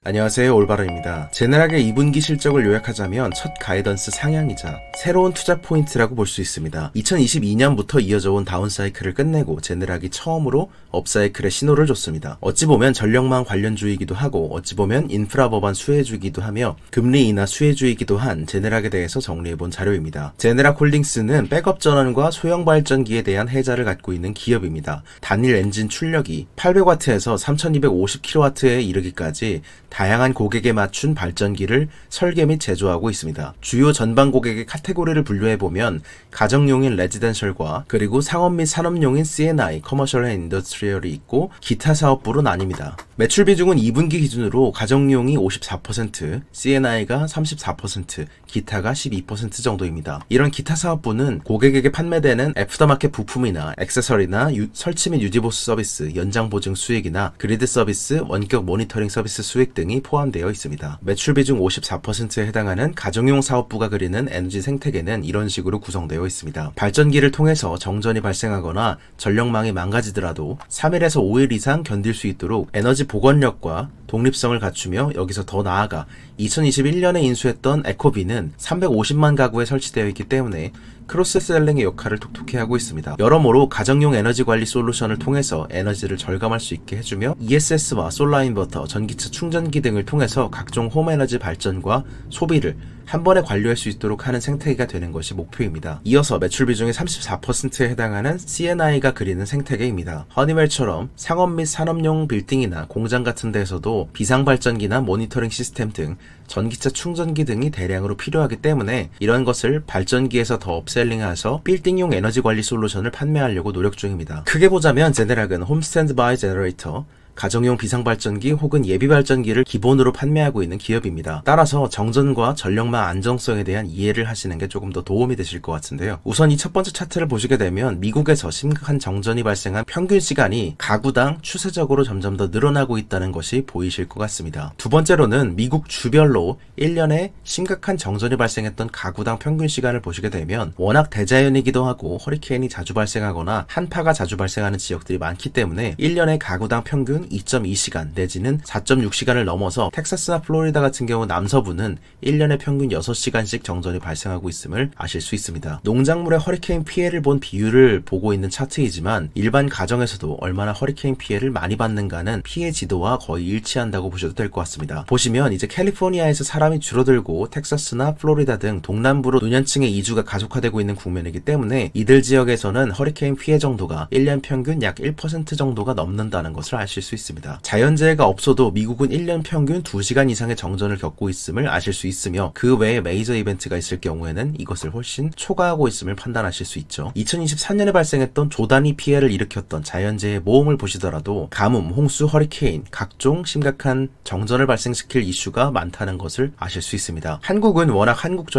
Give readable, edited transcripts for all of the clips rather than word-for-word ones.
안녕하세요, 올바른입니다. 제네락의 2분기 실적을 요약하자면 첫 가이던스 상향이자 새로운 투자 포인트라고 볼 수 있습니다. 2022년부터 이어져 온 다운사이클을 끝내고 제네락이 처음으로 업사이클의 신호를 줬습니다. 어찌 보면 전력망 관련주이기도 하고 어찌 보면 인프라 법안 수혜주이기도 하며 금리 인하 수혜주이기도 한 제네락에 대해서 정리해본 자료입니다. 제네락 홀딩스는 백업 전원과 소형 발전기에 대한 해자를 갖고 있는 기업입니다. 단일 엔진 출력이 800W에서 3250kW에 이르기까지 다양한 고객에 맞춘 발전기를 설계 및 제조하고 있습니다. 주요 전방 고객의 카테고리를 분류해보면 가정용인 레지던셜과 그리고 상업 및 산업용인 C&I, 커머셜 앤 인더스트리얼이 있고 기타 사업부로 나뉩니다. 매출 비중은 2분기 기준으로 가정용이 54%, C&I가 34%, 기타가 12% 정도입니다. 이런 기타 사업부는 고객에게 판매되는 애프터마켓 부품이나 액세서리나 설치 및 유지 보수 서비스, 연장 보증 수익이나 그리드 서비스, 원격 모니터링 서비스 수익 등이 포함되어 있습니다. 매출 비중 54%에 해당하는 가정용 사업부가 그리는 에너지 생태계는 이런 식으로 구성되어 있습니다. 발전기를 통해서 정전이 발생하거나 전력망이 망가지더라도 3일에서 5일 이상 견딜 수 있도록 에너지 복원력과 독립성을 갖추며 여기서 더 나아가 2021년에 인수했던 에코비는 350만 가구에 설치되어 있기 때문에 크로스셀링의 역할을 톡톡히 하고 있습니다. 여러모로 가정용 에너지 관리 솔루션을 통해서 에너지를 절감할 수 있게 해주며 ESS와 솔라 인버터, 전기차 충전기 등을 통해서 각종 홈에너지 발전과 소비를 한 번에 관리할 수 있도록 하는 생태계가 되는 것이 목표입니다. 이어서 매출 비중의 34%에 해당하는 C&I가 그리는 생태계입니다. 허니웰처럼 상업 및 산업용 빌딩이나 공장 같은 데에서도 비상발전기나 모니터링 시스템 등 전기차 충전기 등이 대량으로 필요하기 때문에 이런 것을 발전기에서 더 업셀링해서 빌딩용 에너지 관리 솔루션을 판매하려고 노력 중입니다. 크게 보자면 제네락은 홈 스탠드바이 제너레이터, 가정용 비상발전기 혹은 예비발전기를 기본으로 판매하고 있는 기업입니다. 따라서 정전과 전력망 안정성에 대한 이해를 하시는 게 조금 더 도움이 되실 것 같은데요. 우선 이 첫 번째 차트를 보시게 되면 미국에서 심각한 정전이 발생한 평균 시간이 가구당 추세적으로 점점 더 늘어나고 있다는 것이 보이실 것 같습니다. 두 번째로는 미국 주별로 1년에 심각한 정전이 발생했던 가구당 평균 시간을 보시게 되면 워낙 대자연이기도 하고 허리케인이 자주 발생하거나 한파가 자주 발생하는 지역들이 많기 때문에 1년에 가구당 평균 2.2시간 내지는 4.6시간을 넘어서 텍사스나 플로리다 같은 경우 남서부는 1년에 평균 6시간씩 정전이 발생하고 있음을 아실 수 있습니다. 농작물의 허리케인 피해를 본 비율을 보고 있는 차트이지만 일반 가정에서도 얼마나 허리케인 피해를 많이 받는가는 피해 지도와 거의 일치한다고 보셔도 될 것 같습니다. 보시면 이제 캘리포니아에서 사람이 줄어들고 텍사스나 플로리다 등 동남부로 노년층의 이주가 가속화되고 있는 국면이기 때문에 이들 지역에서는 허리케인 피해 정도가 1년 평균 약 1% 정도가 넘는다는 것을 아실 수 있습니다. 자연재해가 없어도 미국은 1년 평균 2시간 이상의 정전을 겪고 있음을 아실 수 있으며 그 외에 메이저 이벤트가 있을 경우에는 이것을 훨씬 초과하고 있음을 판단하실 수 있죠. 2024년에 발생했던 조단위 피해를 일으켰던 자연재해 모험을 보시더라도 가뭄, 홍수, 허리케인, 각종 심각한 정전을 발생시킬 이슈가 많다는 것을 아실 수 있습니다. 한국은 워낙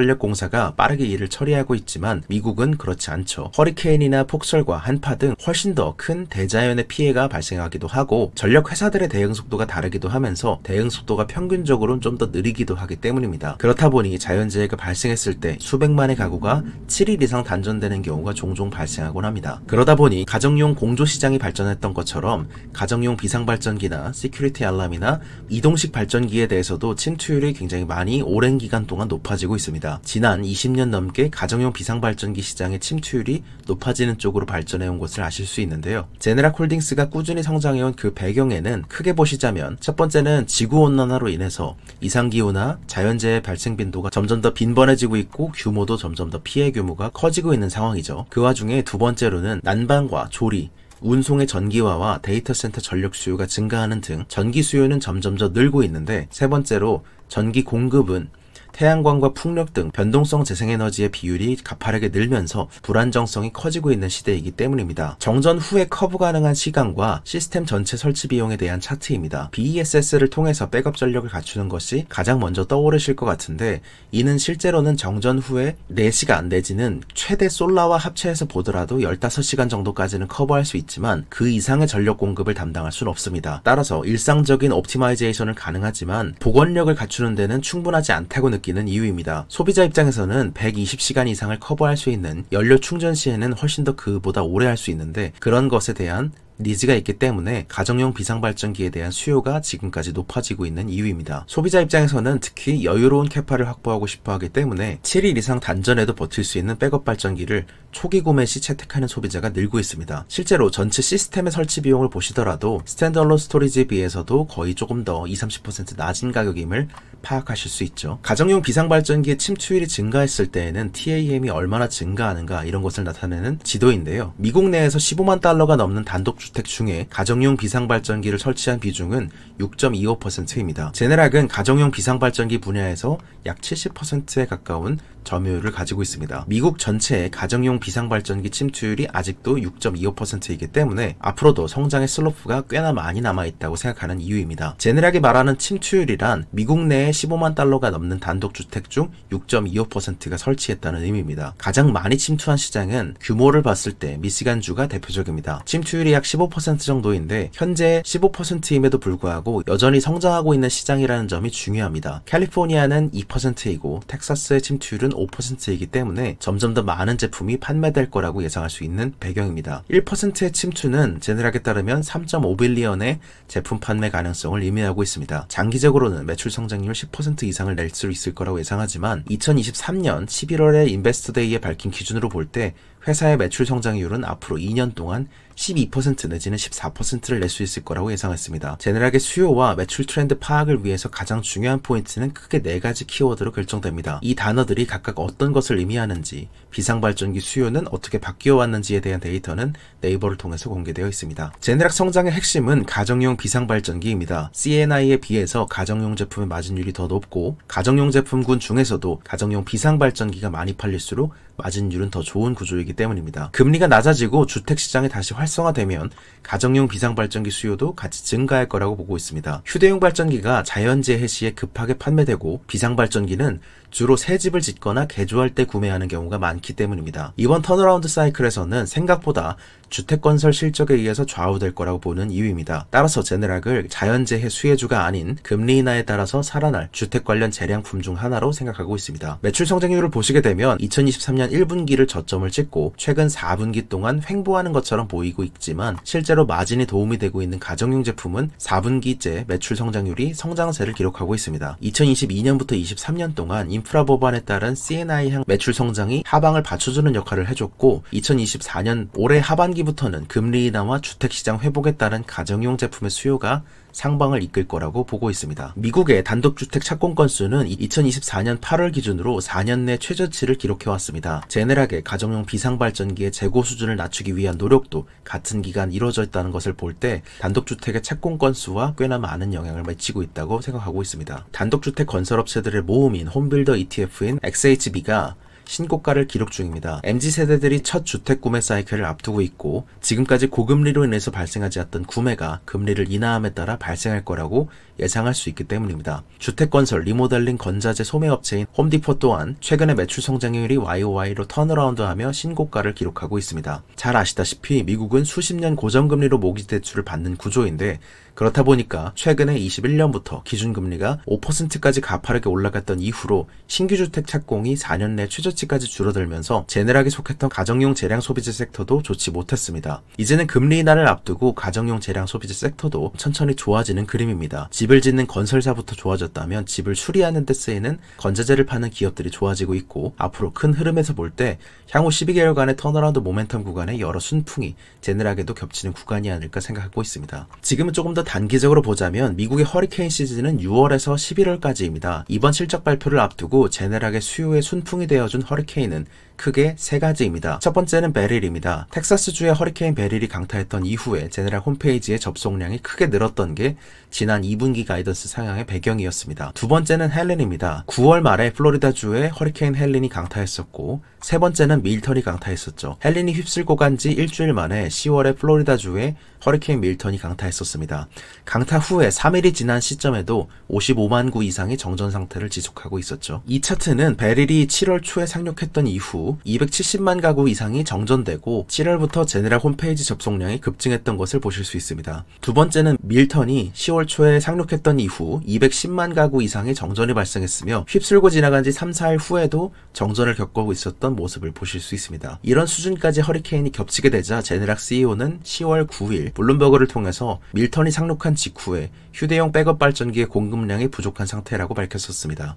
한국전력공사가 빠르게 일을 처리하고 있지만 미국은 그렇지 않죠. 허리케인이나 폭설과 한파 등 훨씬 더 큰 대자연의 피해가 발생하기도 하고 전력 회사들의 대응 속도가 다르기도 하면서 대응 속도가 평균적으로는 좀 더 느리기도 하기 때문입니다. 그렇다 보니 자연재해가 발생했을 때 수백만의 가구가 7일 이상 단전되는 경우가 종종 발생하곤 합니다. 그러다 보니 가정용 공조시장이 발전했던 것처럼 가정용 비상발전기나 시큐리티 알람이나 이동식 발전기에 대해서도 침투율이 굉장히 많이 오랜 기간 동안 높아지고 있습니다. 지난 20년 넘게 가정용 비상발전기 시장의 침투율이 높아지는 쪽으로 발전해온 것을 아실 수 있는데요. 제네락 홀딩스가 꾸준히 성장해온 그 배경에는 크게 보시자면 첫 번째는 지구온난화로 인해서 이상기후나 자연재해 발생 빈도가 점점 더 빈번해지고 있고 규모도 점점 더 피해 규모가 커지고 있는 상황이죠. 그 와중에 두 번째로는 난방과 조리, 운송의 전기화와 데이터 센터 전력 수요가 증가하는 등 전기 수요는 점점 더 늘고 있는데 세 번째로 전기 공급은 태양광과 풍력 등 변동성 재생에너지의 비율이 가파르게 늘면서 불안정성이 커지고 있는 시대이기 때문입니다. 정전 후에 커브 가능한 시간과 시스템 전체 설치 비용에 대한 차트입니다. BESS를 통해서 백업 전력을 갖추는 것이 가장 먼저 떠오르실 것 같은데 이는 실제로는 정전 후에 4시간 내지는 최대 솔라와 합체해서 보더라도 15시간 정도까지는 커버할 수 있지만 그 이상의 전력 공급을 담당할 수는 없습니다. 따라서 일상적인 옵티마이제이션을 가능하지만 복원력을 갖추는 데는 충분하지 않다고 느끼는 이유입니다. 소비자 입장에서는 120시간 이상을 커버할 수 있는 연료 충전 시에는 훨씬 더 그보다 오래 할 수 있는데 그런 것에 대한 니즈가 있기 때문에 가정용 비상발전기에 대한 수요가 지금까지 높아지고 있는 이유입니다. 소비자 입장에서는 특히 여유로운 캐파를 확보하고 싶어 하기 때문에 7일 이상 단전에도 버틸 수 있는 백업 발전기를 초기 구매 시 채택하는 소비자가 늘고 있습니다. 실제로 전체 시스템의 설치 비용을 보시더라도 스탠드얼론 스토리지에 비해서도 거의 조금 더 20-30% 낮은 가격임을 파악하실 수 있죠. 가정용 비상발전기의 침투율이 증가했을 때에는 TAM이 얼마나 증가하는가 이런 것을 나타내는 지도인데요. 미국 내에서 15만 달러가 넘는 단독주택 중에 가정용 비상발전기를 설치한 비중은 6.25%입니다. 제네락은 가정용 비상발전기 분야에서 약 70%에 가까운 점유율을 가지고 있습니다. 미국 전체의 가정용 비상발전기 침투율이 아직도 6.25%이기 때문에 앞으로도 성장의 슬로프가 꽤나 많이 남아있다고 생각하는 이유입니다. 제네락이 말하는 침투율이란 미국 내에 15만 달러가 넘는 단독주택 중 6.25%가 설치했다는 의미입니다. 가장 많이 침투한 시장은 규모를 봤을 때 미시간주가 대표적입니다. 침투율이 약 15% 정도인데 현재 15%임에도 불구하고 여전히 성장하고 있는 시장이라는 점이 중요합니다. 캘리포니아는 2%이고 텍사스의 침투율은 5%이기 때문에 점점 더 많은 제품이 판매될 거라고 예상할 수 있는 배경입니다. 1%의 침투는 제네락에 따르면 3.5빌리언의 제품 판매 가능성을 의미하고 있습니다. 장기적으로는 매출 성장률 10% 이상을 낼 수 있을 거라고 예상하지만 2023년 11월에 인베스터데이에 밝힌 기준으로 볼 때 회사의 매출 성장률은 앞으로 2년 동안 12% 내지는 14%를 낼 수 있을 거라고 예상했습니다. 제네락의 수요와 매출 트렌드 파악을 위해서 가장 중요한 포인트는 크게 4가지 키워드로 결정됩니다. 이 단어들이 각각 어떤 것을 의미하는지, 비상발전기 수요는 어떻게 바뀌어 왔는지에 대한 데이터는 네이버를 통해서 공개되어 있습니다. 제네락 성장의 핵심은 가정용 비상발전기입니다. C&I에 비해서 가정용 제품의 마진율이 더 높고 가정용 제품군 중에서도 가정용 비상발전기가 많이 팔릴수록 마진율은 더 좋은 구조이기 때문입니다. 금리가 낮아지고 주택시장이 다시 활성화되면 가정용 비상발전기 수요도 같이 증가할 거라고 보고 있습니다. 휴대용 발전기가 자연재해 시에 급하게 판매되고 비상발전기는 주로 새 집을 짓거나 개조할 때 구매하는 경우가 많기 때문입니다. 이번 턴어라운드 사이클에서는 생각보다 주택 건설 실적에 의해서 좌우될 거라고 보는 이유입니다. 따라서 제네락을 자연재해 수혜주가 아닌 금리 인하에 따라서 살아날 주택 관련 재량품 중 하나로 생각하고 있습니다. 매출 성장률을 보시게 되면 2023년 1분기를 저점을 찍고 최근 4분기 동안 횡보하는 것처럼 보이고 있지만 실제로 마진이 도움이 되고 있는 가정용 제품은 4분기째 매출 성장률이 성장세를 기록하고 있습니다. 2022년부터 23년 동안 인프라 법안에 따른 C&I향 매출 성장이 하방을 받쳐주는 역할을 해줬고 2024년 올해 하반기부터는 금리 인하와 주택시장 회복에 따른 가정용 제품의 수요가 상방을 이끌 거라고 보고 있습니다. 미국의 단독주택 착공 건수는 2024년 8월 기준으로 4년 내 최저치를 기록해왔습니다. 제네락의 가정용 비상발전기의 재고 수준을 낮추기 위한 노력도 같은 기간 이루어져 있다는 것을 볼 때 단독주택의 착공 건수와 꽤나 많은 영향을 미치고 있다고 생각하고 있습니다. 단독주택 건설업체들의 모음인 홈빌더 ETF인 XHB가 신고가를 기록 중입니다. MZ세대들이 첫 주택 구매 사이클을 앞두고 있고 지금까지 고금리로 인해서 발생하지 않았던 구매가 금리를 인하함에 따라 발생할 거라고 예상할 수 있기 때문입니다. 주택건설, 리모델링, 건자재 소매업체인 홈디포 또한 최근에 매출 성장률이 YOY로 턴어라운드하며 신고가를 기록하고 있습니다. 잘 아시다시피 미국은 수십 년 고정금리로 모기지 대출을 받는 구조인데 그렇다 보니까 최근에 21년부터 기준금리가 5%까지 가파르게 올라갔던 이후로 신규주택 착공이 4년 내 최저치까지 줄어들면서 제네락이 속했던 가정용 재량 소비재 섹터도 좋지 못했습니다. 이제는 금리 인하를 앞두고 가정용 재량 소비재 섹터도 천천히 좋아지는 그림입니다. 집을 짓는 건설사부터 좋아졌다면 집을 수리하는 데 쓰이는 건자재를 파는 기업들이 좋아지고 있고 앞으로 큰 흐름에서 볼 때 향후 12개월간의 턴어라운드 모멘텀 구간에 여러 순풍이 제네락에도 겹치는 구간이 아닐까 생각하고 있습니다. 지금은 조금 더 단기적으로 보자면 미국의 허리케인 시즌은 6월에서 11월까지입니다. 이번 실적 발표를 앞두고 제네락의 수요의 순풍이 되어준 허리케인은 크게 3가지입니다. 첫 번째는 베릴입니다. 텍사스주의 허리케인 베릴이 강타했던 이후에 제네락 홈페이지의 접속량이 크게 늘었던 게 지난 2분기 가이던스 상향의 배경이었습니다. 두 번째는 헬렌입니다. 9월 말에 플로리다주에 허리케인 헬렌이 강타했었고 세 번째는 밀턴이 강타했었죠. 헬렌이 휩쓸고 간 지 일주일 만에 10월에 플로리다주에 허리케인 밀턴이 강타했었습니다. 강타 후에 3일이 지난 시점에도 55만 구 이상의 정전 상태를 지속하고 있었죠. 이 차트는 베릴이 7월 초에 상륙했던 이후 270만 가구 이상이 정전되고 7월부터 제네랄 홈페이지 접속량이 급증했던 것을 보실 수 있습니다. 두 번째는 밀턴이 10월 초에 상륙했던 이후 210만 가구 이상의 정전이 발생했으며 휩쓸고 지나간 지 3, 4일 후에도 정전을 겪고 있었던 모습을 보실 수 있습니다. 이런 수준까지 허리케인이 겹치게 되자 제네락 CEO는 10월 9일 블룸버그를 통해서 밀턴이 상륙한 직후에 휴대용 백업 발전기의 공급량이 부족한 상태라고 밝혔었습니다.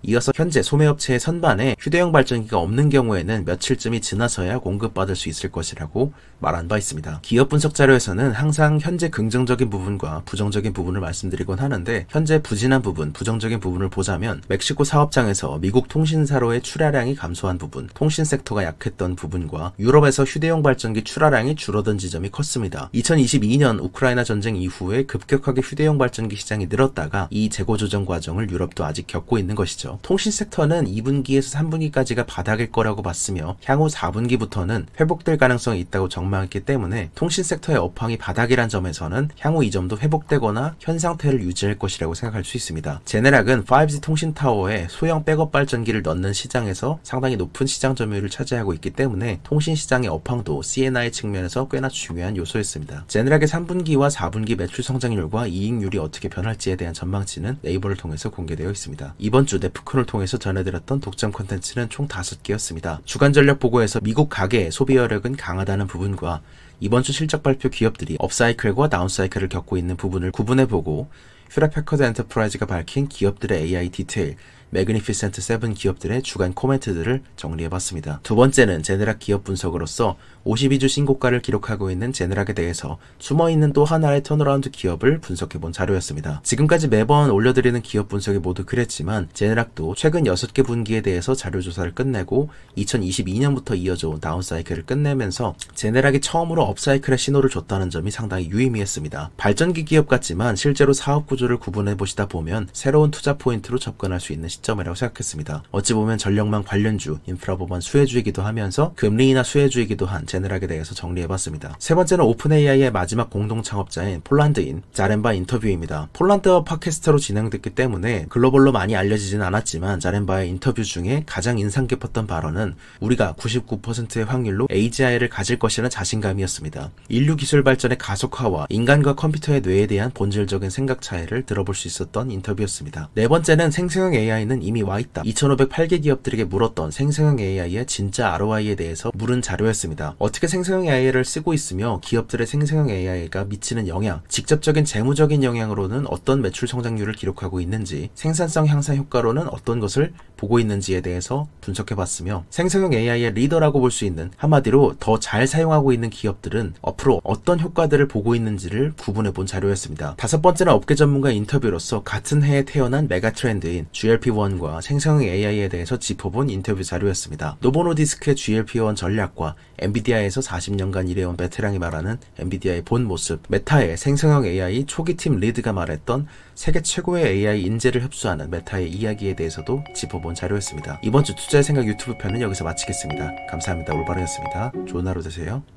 이어서 현재 소매업체의 선반에 휴대용 발전기가 없는 경우에는 며칠쯤이 지나서야 공급받을 수 있을 것이라고 말한 바 있습니다. 기업 분석 자료에서는 항상 현재 긍정적인 부분과 부정적인 부분을 말씀드리곤 하는데, 현재 부진한 부분, 부정적인 부분을 보자면 멕시코 사업장에서 미국 통신사로의 출하량이 감소한 부분, 통신 섹터가 약했던 부분과 유럽에서 휴대용 발전기 출하량이 줄어든 지점이 컸습니다. 2022년 우크라이나 전쟁 이후에 급격하게 휴대용 발전기 시장이 늘었다가 이 재고 조정 과정을 유럽도 아직 겪고 있는 것이죠. 통신 섹터는 2분기에서 3분기까지가 바닥일 거라고 봤으며 향후 4분기부터는 회복될 가능성이 있다고 전망했기 때문에 통신 섹터의 업황이 바닥이란 점에서는 향후 이 점도 회복되거나 현 상태를 유지할 것이라고 생각할 수 있습니다. 제네락은 5G 통신 타워에 소형 백업 발전기를 넣는 시장에서 상당히 높은 시장 점유율을 차지하고 있기 때문에 통신 시장의 업황도 C&I 측면에서 꽤나 중요한 요소였습니다. 제네락의 3분기와 4분기 매출 성장률과 이익률이 어떻게 변할지에 대한 전망치는 네이버를 통해서 공개되어 있습니다. 이번 주 네프콘을 통해서 전해드렸던 독점 콘텐츠는 총 5개였습니다. 주간 전력 보고에서 미국 가계 소비여력은 강하다는 부분과 이번 주 실적 발표 기업들이 업사이클과 다운사이클을 겪고 있는 부분을 구분해보고 휴렛패커드 엔터프라이즈가 밝힌 기업들의 AI 디테일, 매그니피센트 7 기업들의 주간 코멘트들을 정리해봤습니다. 두 번째는 제네락 기업 분석으로서 52주 신고가를 기록하고 있는 제네락에 대해서 숨어있는 또 하나의 턴어라운드 기업을 분석해본 자료였습니다. 지금까지 매번 올려드리는 기업 분석이 모두 그랬지만 제네락도 최근 6개 분기에 대해서 자료조사를 끝내고 2022년부터 이어져온 다운사이클을 끝내면서 제네락이 처음으로 업사이클의 신호를 줬다는 점이 상당히 유의미했습니다. 발전기 기업 같지만 실제로 사업 구조를 구분해보시다 보면 새로운 투자 포인트로 접근할 수 있는 시점이라고 생각했습니다. 어찌 보면 전력망 관련주, 인프라 법안 수혜주이기도 하면서 금리 인하 수혜주이기도 한 제네락에 대해서 정리해봤습니다. 세 번째는 오픈AI의 마지막 공동 창업자인 폴란드인 자렌바 인터뷰입니다. 폴란드어 팟캐스터로 진행됐기 때문에 글로벌로 많이 알려지진 않았지만 자렌바의 인터뷰 중에 가장 인상 깊었던 발언은 우리가 99%의 확률로 AGI를 가질 것이라는 자신감이었습니다. 인류 기술 발전의 가속화와 인간과 컴퓨터의 뇌에 대한 본질적인 생각 차이를 들어볼 수 있었던 인터뷰였습니다. 네 번째는 생성형 AI는 이미 와있다. 2508개 기업들에게 물었던 생성형 AI의 진짜 ROI에 대해서 물은 자료였습니다. 어떻게 생성형 AI를 쓰고 있으며 기업들의 생성형 AI가 미치는 영향, 직접적인 재무적인 영향으로는 어떤 매출 성장률을 기록하고 있는지, 생산성 향상 효과로는 어떤 것을 보고 있는지에 대해서 분석해봤으며 생성형 AI의 리더라고 볼 수 있는, 한마디로 더 잘 사용하고 있는 기업들은 앞으로 어떤 효과들을 보고 있는지를 구분해본 자료였습니다. 다섯 번째는 업계 전문가 인터뷰로서 같은 해에 태어난 메가 트렌드인 GLP-1과 생성형 AI에 대해서 짚어본 인터뷰 자료였습니다. 노보노디스크의 GLP-1 전략과 엔비디아에서 40년간 일해온 베테랑이 말하는 엔비디아의 본 모습, 메타의 생성형 AI 초기팀 리드가 말했던 세계 최고의 AI 인재를 흡수하는 메타의 이야기에 대해서도 짚어본 자료였습니다. 이번 주 투자의 생각 유튜브 편은 여기서 마치겠습니다. 감사합니다. 올바르였습니다. 좋은 하루 되세요.